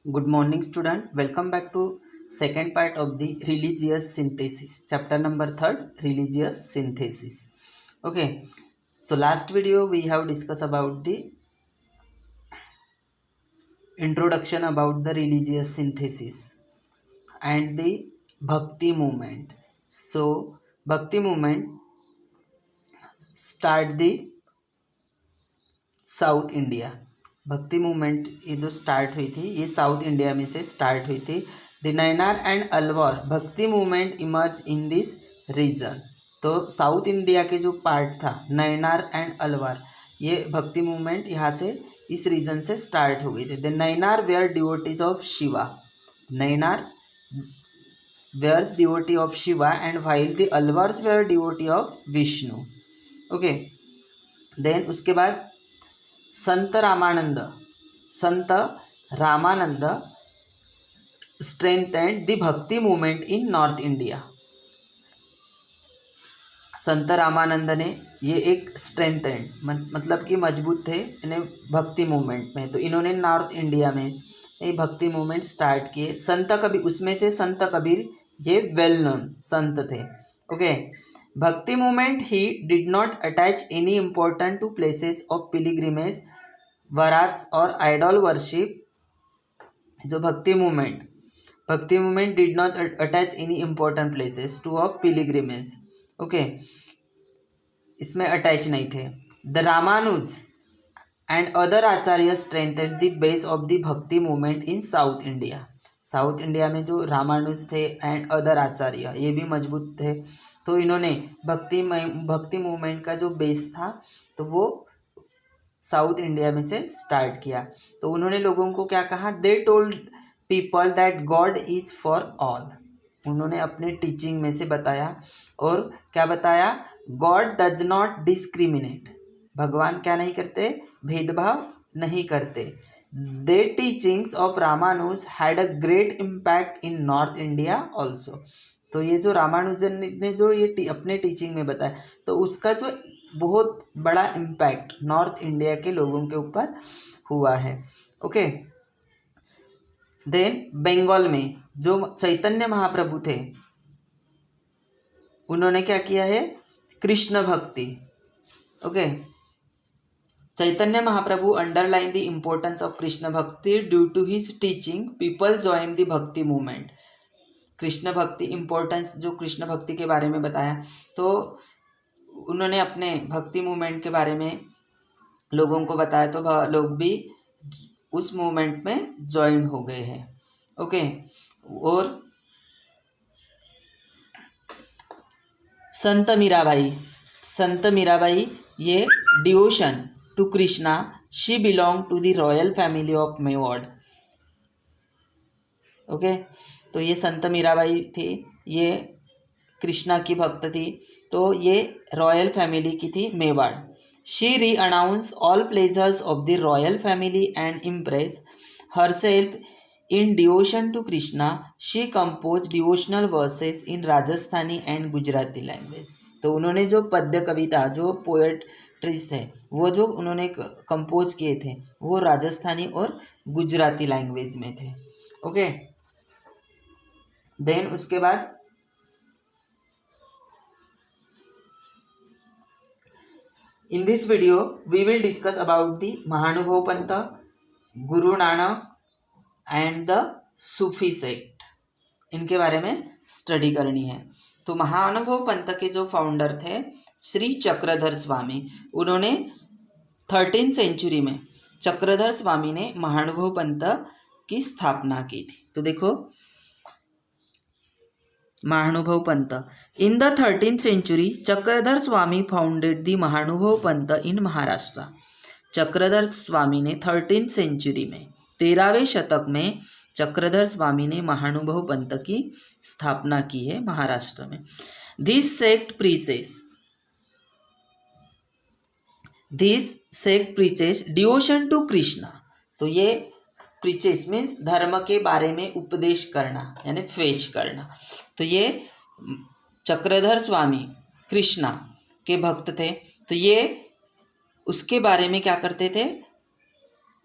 Good morning, student. Welcome back to second part of the religious synthesis. Chapter number 3, religious synthesis. Okay. So last video we have discussed about the introduction about the religious synthesis and the Bhakti movement. So Bhakti movement start the south India. भक्ति movement ये जो start हुई थी ये south India में से start हुई थी। The Nainar and Alvar bhakti movement emerge in this region. तो साउथ इंडिया के जो पार्ट था नैनार एंड अलवर, ये भक्ति मूवमेंट यहाँ से इस रीजन से स्टार्ट हो गई थी। The Nayanar were devotees of Shiva, Nayanar were devotee of Shiva and while the Alvars were devotee of Vishnu. Okay, then उसके बाद Sant Ramanand strengthened the bhakti movement in north India. Sant Ramanand ने ये एक स्ट्रेंथेंड मतलब कि मजबूत थे इन्हें भक्ति मूवमेंट में, तो इन्होंने नॉर्थ इंडिया में ये भक्ति मूवमेंट स्टार्ट किए। संत कबीर, उसमें से संत कबीर ये वेल नोन संत थे। Okay, bhakti movement he did not attach any important to places of pilgrimage वरात और आइडल वर्शिप। जो bhakti movement did not attach any important places to of pilgrimage. Okay, इसमें अटैच नहीं थे। The Ramanuja and other acharya strengthened the base of the bhakti movement in south India. South India में जो रामानुज थे and other आचार्य ये भी मजबूत थे, तो इन्होंने भक्ति मूवमेंट का जो बेस था तो वो साउथ इंडिया में से स्टार्ट किया। तो उन्होंने लोगों को क्या कहा, they told people that God is for all. उन्होंने अपने टीचिंग में से बताया, और क्या बताया, गॉड डज नॉट डिस्क्रिमिनेट, भगवान क्या नहीं करते, भेदभाव नहीं करते। The teachings of Ramanuja had a great impact in north India also. तो ये जो रामानुजन ने जो ये अपने टीचिंग में बताया, तो उसका जो बहुत बड़ा इम्पैक्ट नॉर्थ इंडिया के लोगों के ऊपर हुआ है। ओके, देन बंगाल में जो चैतन्य महाप्रभु थे उन्होंने क्या किया है, Krishna bhakti. Okay, Chaitanya Mahaprabhu underline the importance of Krishna bhakti due to his teaching people join the bhakti movement. Krishna bhakti importance जो कृष्ण भक्ति के बारे में बताया, तो उन्होंने अपने भक्ति मूवमेंट के बारे में लोगों को बताया, तो लोग भी उस मूवमेंट में ज्वाइन हो गए हैं। ओके, और संत मीराबाई ये devotion to Krishna, she belong to the royal family of Mewar. Okay, तो ये संत मीराबाई थी, ये कृष्णा की भक्त थी, तो ये रॉयल फैमिली की थी Mewar. She renounce all pleasures of the royal family and impress herself in devotion to Krishna. She compose devotional verses in Rajasthani and Gujarati language. तो उन्होंने जो पद्य कविता, जो पोएट्रीज थे, वो जो उन्होंने कंपोज किए थे वो राजस्थानी और गुजराती लैंग्वेज में थे। ओके, देन उसके बाद in this video we will discuss about the महानुभव पंथ, Guru Nanak and the Sufi sect, इनके बारे में स्टडी करनी है। तो महानुभव पंथ के जो फाउंडर थे श्री चक्रधर स्वामी, उन्होंने 13th सेंचुरी में चक्रधर स्वामी ने महानुभव पंथ की स्थापना की थी। तो देखो Mahanubhav Panth, in the 13th century Chakradhar Swami founded the Mahanubhav Panth in Maharashtra. Chakradhar Swami ने 13th सेंचुरी में 13वें शतक में चक्रधर स्वामी ने महानुभव पंथ की स्थापना की है महाराष्ट्र में। This sect preaches devotion to Krishna. तो ये प्रीचेस मीन्स धर्म के बारे में उपदेश करना, यानी फेच करना। तो ये चक्रधर स्वामी कृष्णा के भक्त थे, तो ये उसके बारे में क्या करते थे,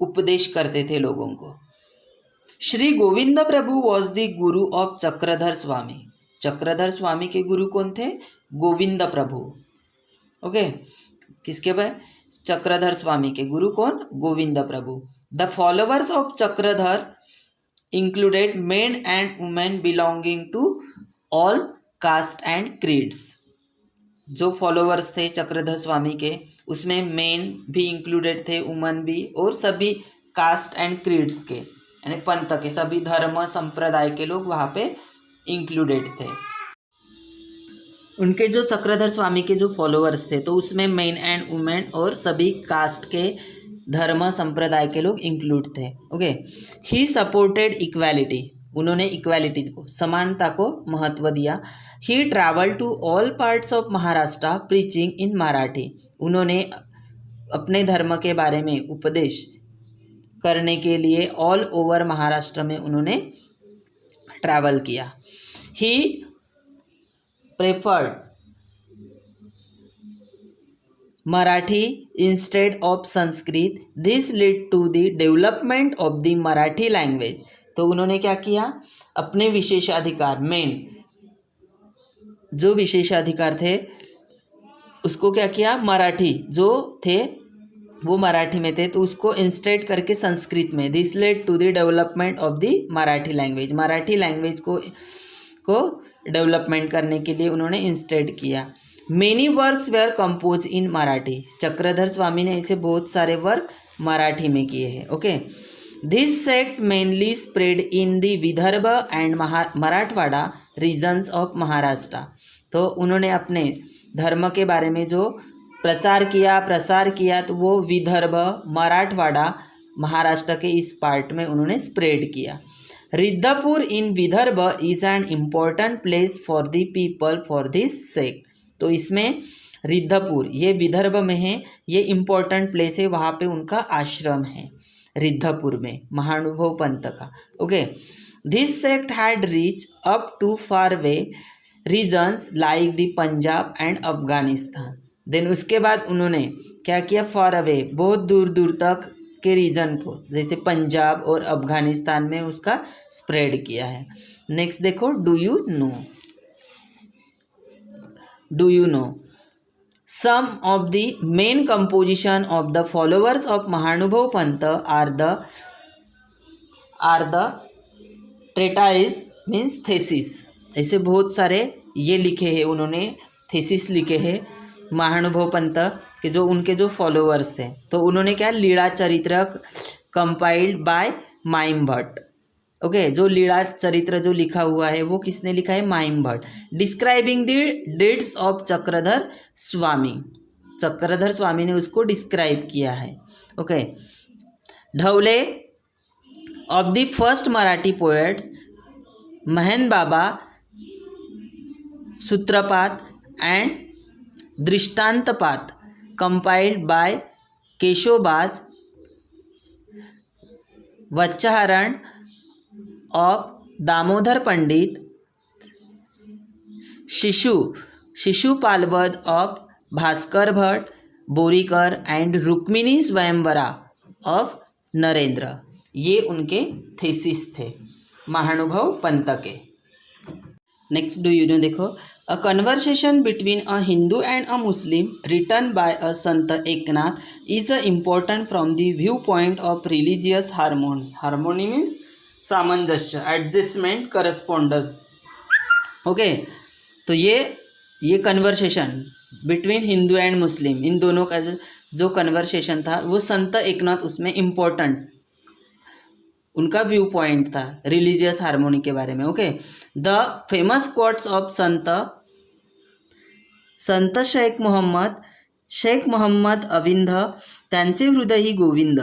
उपदेश करते थे लोगों को। श्री गोविंद प्रभु was the Guru of Chakradhar Swami. Chakradhar स्वामी के गुरु कौन थे? गोविंद प्रभु। ओके, किसके भाई? चक्रधर स्वामी के गुरु कौन? Govind Prabhu. The followers of Chakradhar included men and women belonging to all caste and creeds. जो फॉलोअर्स थे चक्रधर स्वामी के, उसमें मेन भी इंक्लूडेड थे, वुमन भी, और सभी कास्ट एंड क्रीड्स के, यानी पंथ के सभी धर्म संप्रदाय के लोग वहाँ पे इंक्लूडेड थे। उनके जो चक्रधर स्वामी के जो फॉलोअर्स थे, तो उसमें मेन एंड वुमेन और सभी कास्ट के धर्म संप्रदाय के लोग इंक्लूड थे। Okay, he supported equality. उन्होंने इक्वालिटी को, समानता को महत्व दिया। He travel to all parts of Maharashtra preaching in Marathi. उन्होंने अपने धर्म के बारे में उपदेश करने के लिए ऑल ओवर महाराष्ट्र में उन्होंने ट्रैवल किया। He preferred Marathi instead of Sanskrit. This lead to the development of the Marathi language. तो उन्होंने क्या किया? अपने विशेषाधिकार, मेन जो विशेषाधिकार थे उसको क्या किया? मराठी जो थे वो मराठी में थे, तो उसको इंस्टेड करके संस्कृत में। This led to the development of the Marathi language. Marathi language को डेवलपमेंट करने के लिए उन्होंने इंस्टेड किया। Many works were compose in Marathi. Chakradhar Swami ने ऐसे बहुत सारे वर्क मराठी में किए हैं। Okay, this sect mainly spread in the Vidarbha and Marathwada regions of Maharashtra. तो उन्होंने अपने धर्म के बारे में जो प्रसार किया, तो वो विदर्भ, मराठवाड़ा, महाराष्ट्र के इस पार्ट में उन्होंने स्प्रेड किया। Riddhpur in Vidarbha is an important place for the people for this sect. तो इसमें रिद्धपुर, ये विदर्भ में है, ये इम्पॉर्टेंट प्लेस है, वहाँ पे उनका आश्रम है रिद्धपुर में, महानुभव पंथ का। Okay, this sect had reach up to faraway regions like the Punjab and Afghanistan. Then उसके बाद उन्होंने क्या किया? फार अवे, बहुत दूर दूर तक के रीजन को, जैसे पंजाब और अफगानिस्तान में उसका स्प्रेड किया है। नेक्स्ट देखो, do you know some of the main composition of the followers of Mahanubhav Panth are the treatise means thesis. ऐसे बहुत सारे ये लिखे हैं उन्होंने, थेसिस लिखे हैं महानुभव पंथ के जो उनके जो फॉलोअर्स थे। तो उन्होंने क्या? लीला चरित्र compiled bye mime Bhatt. Okay, जो लीला चरित्र जो लिखा हुआ है वो किसने लिखा है? Mhaim Bhatt. Describing the dates of Chakradhar Swami. Chakradhar Swami ने उसको डिस्क्राइब किया है। Okay, Dhavale of the first Marathi poets Mahan Baba, Sutrapath and Drishtantapath compiled by Keshobas, Vachaharan of Damodar Pandit, Shishupalvadh of Bhaskar Bhatt, Borikar and Rukmini Swayamvara of Narendra. ये उनके थीसिस थे महानुभव पंथ के। नेक्स्ट डू यू नो देखो, a conversation between a Hindu and a Muslim written by a Sant Eknath is a important from the view point of religious harmony. Harmony means सामंजस्य, adjustment, correspondence. Okay, तो ये conversation between Hindu and Muslim, इन दोनों का जो conversation था वो संत एकनाथ उसमें इम्पोर्टेंट उनका व्यू पॉइंट था रिलीजियस हार्मोनी के बारे में। Okay, the famous quotes of Sant Shaikh Mohammad अविंद, त्यांचे हृदय ही Govind,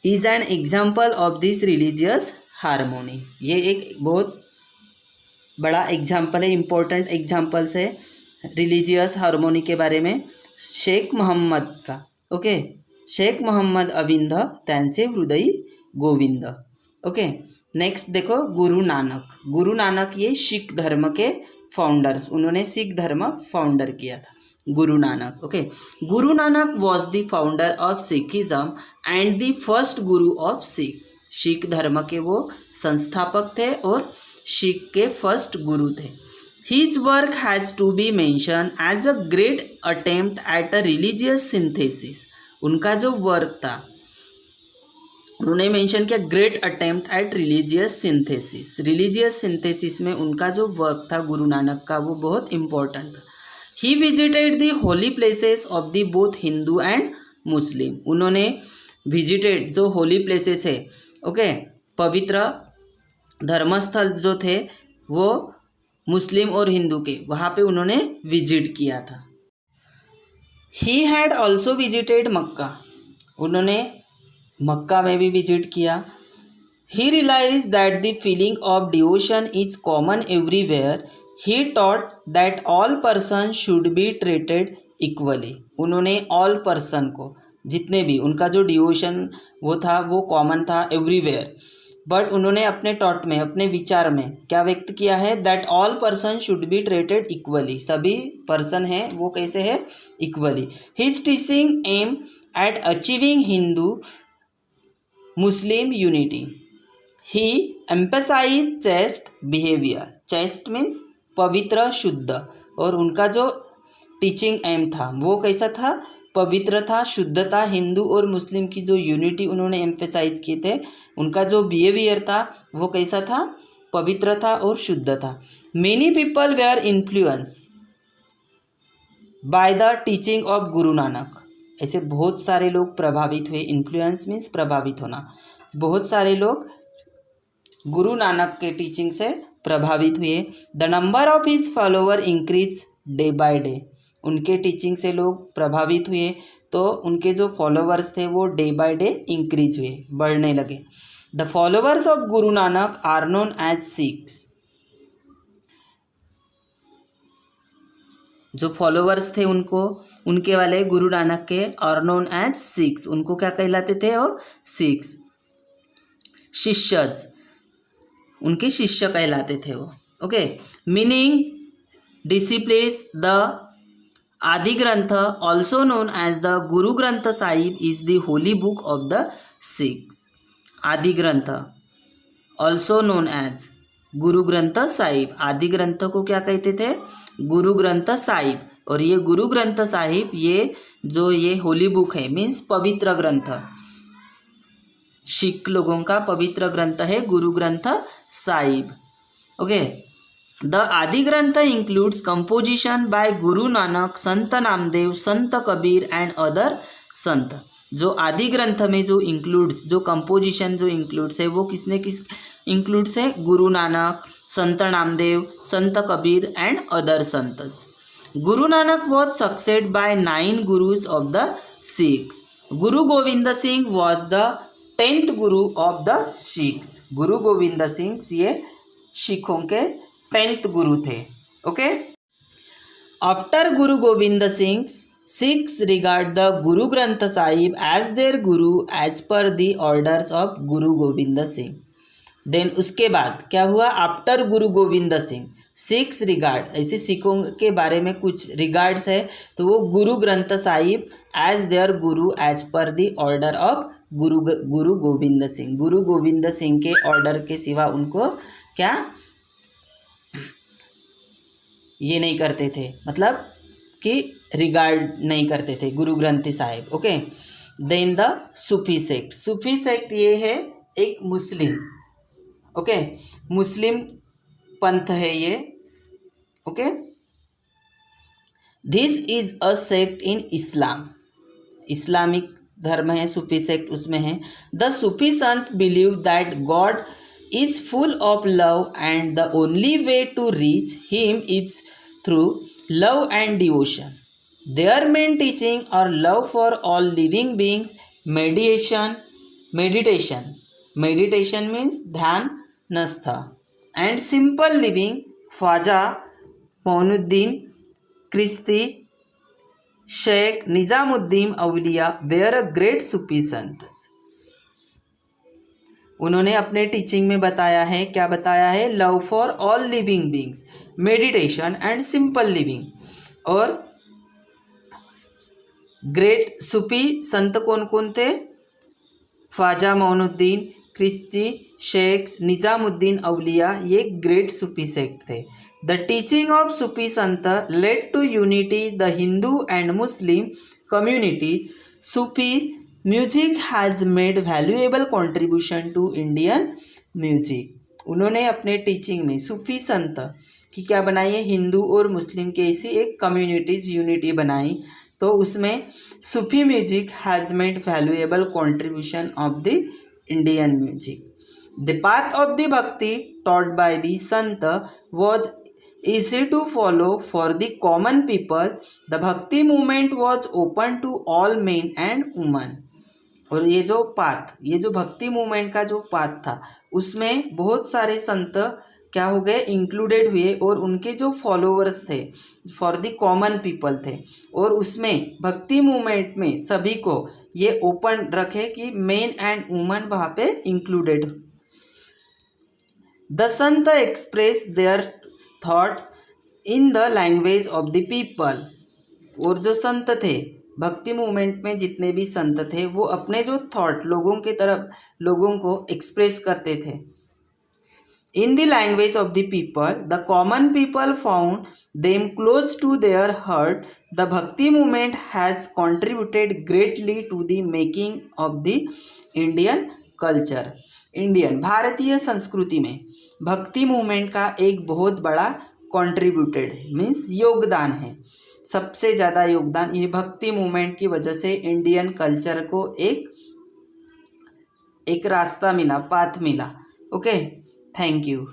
is an example of this religious harmony. ये एक बहुत बड़ा एग्जाम्पल है, इम्पोर्टेंट एग्जाम्पल्स है रिलीजियस हार्मोनी के बारे में शेख मोहम्मद का। ओके, शेख मोहम्मद अविंद, त्यांचे हृदय गोविंद। ओके, नेक्स्ट देखो, गुरु नानक ये सिख धर्म के फाउंडर्स, उन्होंने सिख धर्म फाउंडर किया था, Guru Nanak. Okay, Guru Nanak was the founder of Sikhism and the first Guru of Sikh. Sikh धर्म के वो संस्थापक थे और सिख के फर्स्ट गुरु थे। His work has to be mention as a great attempt at a religious synthesis. उनका जो वर्क था उन्होंने मेंशन किया great attempt at religious synthesis. Religious synthesis में उनका जो वर्क था गुरु नानक का वो बहुत इम्पोर्टेंट था। He visited the Holi places of the both Hindu and मुस्लिम। उन्होंने विजिटेड जो होली प्लेसेस है, ओके, पवित्र धर्मस्थल जो थे वो मुस्लिम और हिंदू के, वहाँ पे उन्होंने विजिट किया था। He had also visited Mecca. उन्होंने मक्का में भी विजिट किया। He realize that the feeling of devotion is common everywhere. He taught that all person should be treated equally. उन्होंने ऑल पर्सन को, जितने भी, उनका जो डिवोशन वो था वो कॉमन था एवरीवेयर, बट उन्होंने अपने टॉट में, अपने विचार में क्या व्यक्त किया है, that all person should be treated equally. सभी पर्सन हैं वो कैसे है, equally. His teaching aim at achieving Hindu Muslim unity. He emphasize chaste behaviour. Chaste means पवित्र, शुद्ध, और उनका जो टीचिंग एम था वो कैसा था, पवित्र था, शुद्ध था। हिंदू और मुस्लिम की जो यूनिटी उन्होंने एम्फेसाइज किए थे, उनका जो बिहेवियर था वो कैसा था, पवित्र था और शुद्ध था। Many people were influence by the teaching of Guru Nanak. ऐसे बहुत सारे लोग प्रभावित हुए। इन्फ्लुएंस मीन्स प्रभावित होना। बहुत सारे लोग गुरु नानक के टीचिंग से प्रभावित हुए। The number of his follower increase day by day. उनके टीचिंग से लोग प्रभावित हुए तो उनके जो फॉलोअर्स थे वो डे बाय डे इंक्रीज हुए, बढ़ने लगे। The followers of Guru Nanak are known as Sikhs. जो फॉलोअर्स थे उनको, उनके वाले गुरु नानक के, आर नोन एज सिख्स। उनको क्या कहलाते थे, वो सिख्स। शिष्यज, उनके शिष्य कहलाते थे वो, ओके। मीनिंग डिसिप्लिस। द आदि ग्रंथ also known as the Guru Granth Sahib is the Holi book of the Sikhs. आदि ग्रंथ ऑल्सो नोन एज गुरु ग्रंथ साहिब। आदि ग्रंथ को क्या कहते थे, गुरु ग्रंथ साहिब। और ये गुरु ग्रंथ साहिब, ये जो ये होली बुक है मीन्स पवित्र ग्रंथ, सिख लोगों का पवित्र ग्रंथ है गुरु ग्रंथ साहिब, ओके। द आदि ग्रंथ includes composition bye Guru Nanak, Sant Namdev, Sant Kabir and other संत। जो आदि ग्रंथ में जो इंक्लूड्स, जो कंपोजिशन जो इंक्लूड्स है वो किसने किस इंक्लूड्स है, गुरु नानक, संत नामदेव, संत Kabir and other Sants. Guru Nanak was succeed by 9 Gurus of the Sikhs. Guru Gobind Singh was the 10th Guru of the Sikhs. Guru Gobind Singh ये सिखों के 10th गुरु थे, okay. After Guru Gobind Singh, Sikhs regard the Guru Granth Sahib as their Guru as per the orders of Guru Gobind Singh. Then उसके बाद क्या हुआ, आफ्टर गुरु गोविंद सिंह, सिख्स रिगार्ड, ऐसे सिखों के बारे में कुछ रिगार्ड्स है तो वो Guru Granth Sahib as their Guru as per the order of Guru Gobind Singh. गुरु गोविंद सिंह के ऑर्डर के सिवा उनको क्या ये नहीं करते थे, मतलब कि रिगार्ड नहीं करते थे Guru Granth Sahib, okay. Then the Sufi sect. Sufi sect ये है एक मुस्लिम, ओके, मुस्लिम पंथ है ये, okay. This is a sect in Islam. Islamic धर्म है सूफी सेक्ट, उसमें है। The Sufi sant believe that God is full of love and the only way to reach him is through love and devotion. Their main teaching are love for all living beings, meditation means ध्यान नस्था, and simple living. Khwaja Moinuddin Chishti, Sheikh Nizamuddin Auliya were a great Sufi saints. उन्होंने अपने teaching में बताया है, क्या बताया है, love for all living beings, meditation and simple living. और ग्रेट सूफी संत कौन कौन थे, ख्वाजा मोइनुद्दीन, क्रिश्ची, शेख्स, निज़ामुद्दीन औलिया, ये ग्रेट सूफी सेक्ट थे। The teaching of Sufi sant led to unity the Hindu and Muslim community. Sufi music has made valuable contribution to Indian music. उन्होंने अपने teaching में सूफी संत की क्या बनाई है, हिंदू और मुस्लिम की ऐसी एक कम्युनिटीज़ यूनिटी बनाई, तो उसमें Sufi music has made valuable contribution of the Indian music. The path of the bhakti taught by the Sant was easy to follow for the common people. The Bhakti movement was open to all men and women. और ये जो path, ये जो bhakti movement का जो path था, उसमें बहुत सारे संत क्या हो गए, इंक्लूडेड हुए, और उनके जो फॉलोअर्स थे फॉर द कॉमन पीपल थे, और उसमें भक्ति मूवमेंट में सभी को ये ओपन रखे कि मेन एंड वुमन वहाँ पे included. The Sant express their thoughts in the language of the people. और जो संत थे भक्ति मूवमेंट में, जितने भी संत थे, वो अपने जो थॉट लोगों के तरफ, लोगों को एक्सप्रेस करते थे in the language of the people. The common people found them close to their heart. The bhakti movement has contributed greatly to the making of the Indian culture. Indian, भारतीय संस्कृति में भक्ति मूवमेंट का एक बहुत बड़ा कंट्रीब्यूटेड मीन्स योगदान है, सबसे ज़्यादा योगदान ये भक्ति मूवमेंट की वजह से इंडियन कल्चर को एक रास्ता मिला, पाथ मिला। Okay, thank you.